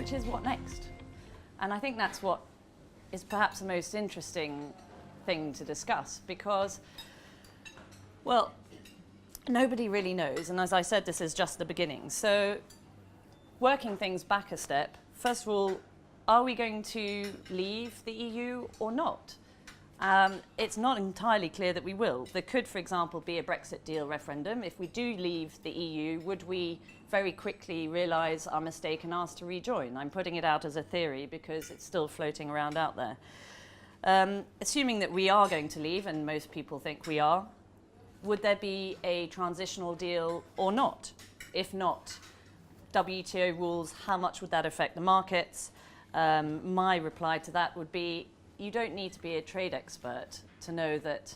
which is what next? And I think that's what is perhaps the most interesting thing to discuss because, well, nobody really knows. And as I said, this is just the beginning. So working things back a step, first of all, are we going to leave the EU or not? It's not entirely clear that we will. There could, for example, be a Brexit deal referendum. If we do leave the EU, would we very quickly realise our mistake and ask to rejoin? I'm putting it out as a theory because it's still floating around out there. Assuming that we are going to leave, and most people think we are, would there be a transitional deal or not? If not, WTO rules, how much would that affect the markets? My reply to that would be, you don't need to be a trade expert to know that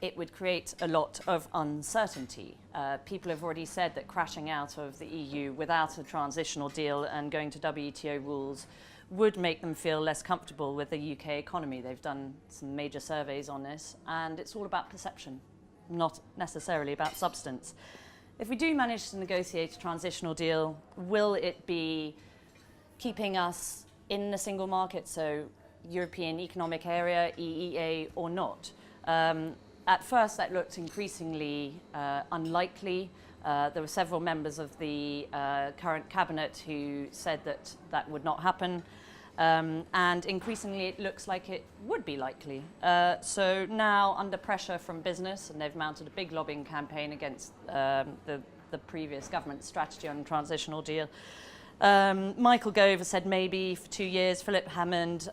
it would create a lot of uncertainty. People have already said that crashing out of the EU without a transitional deal and going to WTO rules would make them feel less comfortable with the UK economy. They've done some major surveys on this, and it's all about perception, not necessarily about substance. If we do manage to negotiate a transitional deal, will it be keeping us in the single market, so European Economic Area, EEA, or not? At first, that looked increasingly unlikely. There were several members of the current cabinet who said that that would not happen. And increasingly, it looks like it would be likely. So now, under pressure from business, and they've mounted a big lobbying campaign against the previous government's strategy on transitional deal, Michael Gove has said maybe for 2 years, Philip Hammond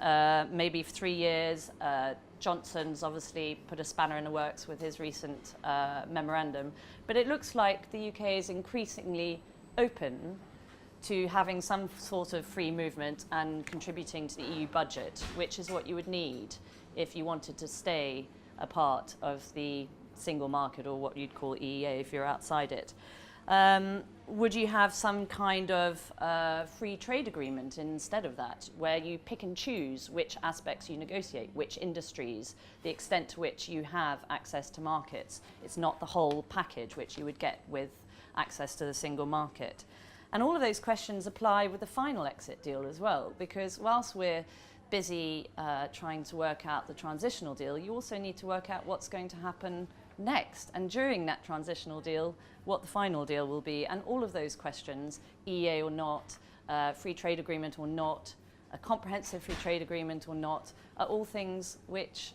maybe for 3 years, Johnson's obviously put a spanner in the works with his recent memorandum, but it looks like the UK is increasingly open to having some sort of free movement and contributing to the EU budget, which is what you would need if you wanted to stay a part of the single market, or what you'd call EEA if you're outside it. Would you have some kind of free trade agreement instead of that, where you pick and choose which aspects you negotiate, which industries, the extent to which you have access to markets? It's not the whole package which you would get with access to the single market. And all of those questions apply with the final exit deal as well, because whilst we're busy trying to work out the transitional deal, you also need to work out what's going to happen next, and during that transitional deal, what the final deal will be. And all of those questions, EEA or not, free trade agreement or not, a comprehensive free trade agreement or not, are all things which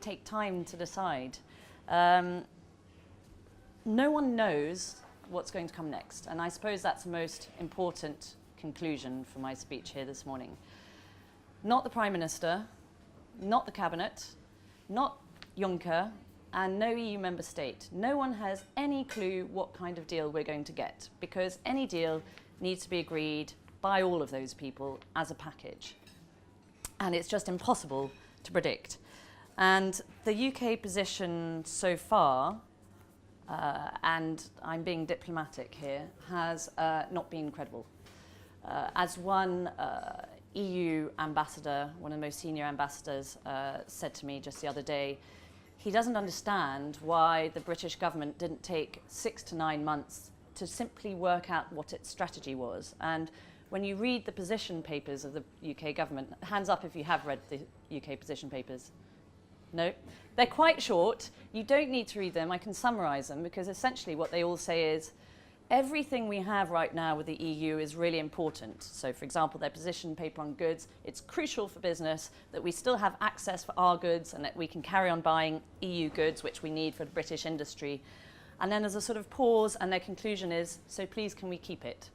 take time to decide. No one knows what's going to come next, and I suppose that's the most important conclusion for my speech here this morning. Not the Prime Minister, not the Cabinet, not Juncker, and no EU member state. No one has any clue what kind of deal we're going to get, because any deal needs to be agreed by all of those people as a package. And it's just impossible to predict. And the UK position so far, and I'm being diplomatic here, has not been credible. As one EU ambassador, one of the most senior ambassadors, said to me just the other day, he doesn't understand why the British government didn't take 6 to 9 months to simply work out what its strategy was. And when you read the position papers of the UK government, hands up if you have read the UK position papers. No? They're quite short. You don't need to read them. I can summarise them, because essentially what they all say is everything we have right now with the EU is really important. So, for example, their position paper on goods, it's crucial for business that we still have access for our goods and that we can carry on buying EU goods, which we need for the British industry. And then there's a sort of pause, and their conclusion is, so please can we keep it?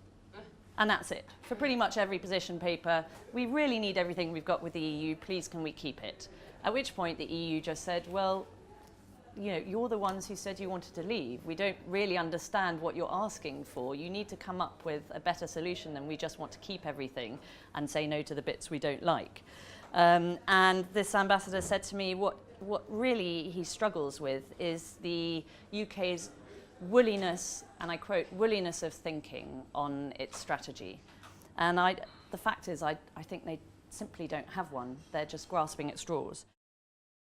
And that's it. For pretty much every position paper, we really need everything we've got with the EU, please can we keep it? At which point the EU just said, well, you know, you're the ones who said you wanted to leave. We don't really understand what you're asking for. You need to come up with a better solution than we just want to keep everything and say no to the bits we don't like. And this ambassador said to me, what really he struggles with is the UK's woolliness, and I quote, woolliness of thinking on its strategy. And the fact is, I think they simply don't have one. They're just grasping at straws.